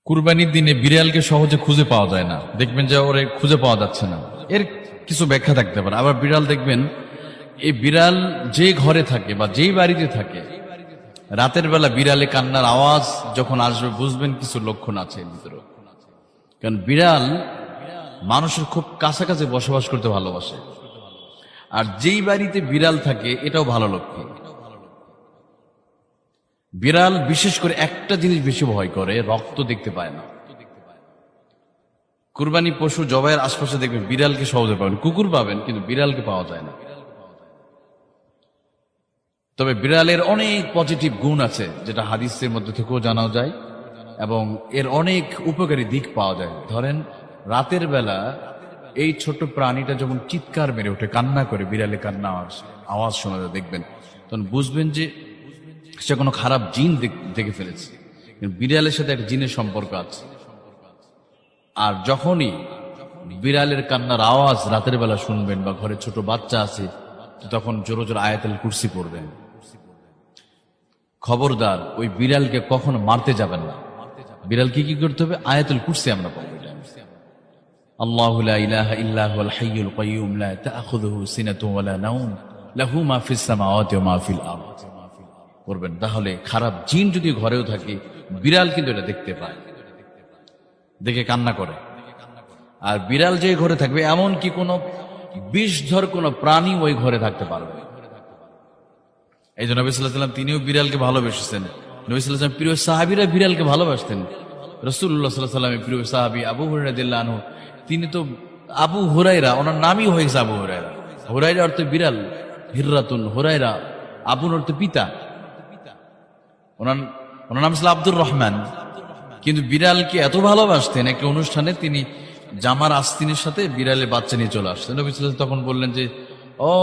কুরবানির দিনে বিড়ালকে সহজে খুঁজে পাওয়া যায় না, দেখবেন যে ওরে খুঁজে পাওয়া যাচ্ছে না। এর কিছু ব্যাখ্যা থাকতে পারে। আবার বিড়াল দেখবেন, এই বিড়াল যে ঘরে থাকে বা যেই বাড়িতে থাকে, রাতের বেলা বিড়ালে কান্নার আওয়াজ যখন আসবে বুঝবেন কিছু লক্ষণ আছে এর ভিতরে। কারণ বিড়াল মানুষের খুব কাছাকাছি বসবাস করতে ভালোবাসে, আর যেই বাড়িতে বিড়াল থাকে এটাও ভালো লক্ষণ। বিড়াল বিশেষ করে একটা জিনিস বেশি ভয় করে, রক্ত দেখতে পায় না। কুরবানি পশু জবাইয়ের আশপাশে দেখবেন বিড়ালকে সহজে পাবেন, কুকুর পাবেন কিন্তু বিড়ালকে পাওয়া যায় না। তবে বিড়ালের অনেক পজিটিভ গুণ আছে যেটা হাদিসের মধ্যে থেকেও জানা যায়, এবং এর অনেক উপকারী দিক পাওয়া যায়। ধরেন রাতের বেলা এই ছোট প্রাণীটা যখন চিৎকার মেরে ওঠে, কান্না করে, বিড়ালে কান্না আওয়াজ শোনা যায়, দেখবেন তখন বুঝবেন যে সে কোনো খারাপ জিন দেখে ফেলেছে। বিড়ালের সাথে একটা জিনের সম্পর্ক আছে। আর যখনই বিড়ালের কান্নার আওয়াজ রাতের বেলা শুনবেন বা ঘরে ছোট বাচ্চা আছে, তখন জোরে জোরে আয়াতুল কুরসি পড়বেন। খবরদার ওই বিড়ালকে কখনো মারতে যাবেন না। বিড়ালকে কি করতে হবে? আয়াতুল কুরসি আমরা পড়ব। আল্লাহু লা ইলাহা ইল্লা হুয়াল হাইয়ুল কাইয়্যুম লা তা'খুযুহু সিনাতুন ওয়া লা নাওম লাহু মা ফিস সামাওয়াতি ওয়া মা ফিল আরদ করবেন। তাহলে খারাপ জিন যদি ঘরেও থাকে, বিড়াল কিন্তু এটা দেখতে পায়, দেখে কান্না করে। আর বিড়াল যে ঘরে থাকবে, এমন কি কোনো বিষধর কোনো প্রাণী ওই ঘরে থাকতে পারবে। এই জন্য নবী সাল্লাল্লাহু আলাইহি ওয়াসাল্লাম তিনিও বিড়ালকে ভালোবেসেছেন। নবী সাল্লাল্লাহু আলাইহি ওয়াসাল্লাম প্রিয় সাহাবীরা বিড়ালকে ভালোবাসতেন। রাসূলুল্লাহ সাল্লাল্লাহু আলাইহি ওয়াসাল্লামের প্রিয় সাহাবী আবু হুরায়রা রাদিয়াল্লাহু আনহু, তিনি তো আবু হুরায়রা, ওনার নামই হয়েছে আবু হুরায়রা। হুরায়রা অর্থ বিড়াল, হিররাতুন, হুরায়রা আবুর অর্থ পিতা। ওনার নাম ছিল আব্দুর রহমান। কিন্তু বিড়ালকে এত ভালোবাসতেন, একটা অনুষ্ঠানে তিনি জামার আস্তিনের সাথে বিড়ালের বাচ্চা নিয়ে চলে আসতেন। নবী সাল্লাল্লাহু আলাইহি ওয়াসাল্লাম তখন বললেন যে, ও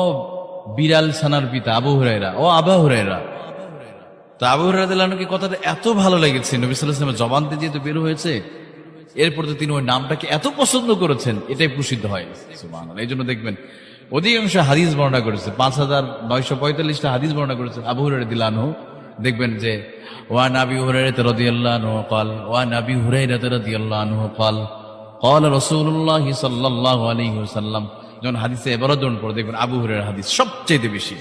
বিড়াল ছানার পিতা আবু হুরায়রা, ও আবা হুরায়রা। তো আবু হুরায়রা রাদিয়াল্লাহু আনহু কথাটা এত ভালো লেগেছে, নবী সাল্লাল্লাহু আলাইহি ওয়াসাল্লামের জবান দিয়ে যেহেতু বের হয়েছে, এরপর তো তিনি ওই নামটাকে এত পছন্দ করেছেন, এটাই প্রসিদ্ধ হয়। সুবহানাল্লাহ। এই জন্য দেখবেন অধিকাংশ হাদিস বর্ণনা করেছে, 5945টা হাদিস বর্ণনা করেছে আবু হুরায়রা রাদিয়াল্লাহু আনহু। দেখবেন যে ওয়া নবী হুরায়রা রাদিয়াল্লাহু আনহু قال ওয়া নবী হুরায়রা রাদিয়াল্লাহু আনহু قال قال রাসূলুল্লাহ সাল্লাল্লাহু আলাইহি ওয়াসাল্লাম। যখন হাদিসে ইবারত পড়ে দেখবেন আবু হুরায়রার হাদিস সবচেয়ে বেশি।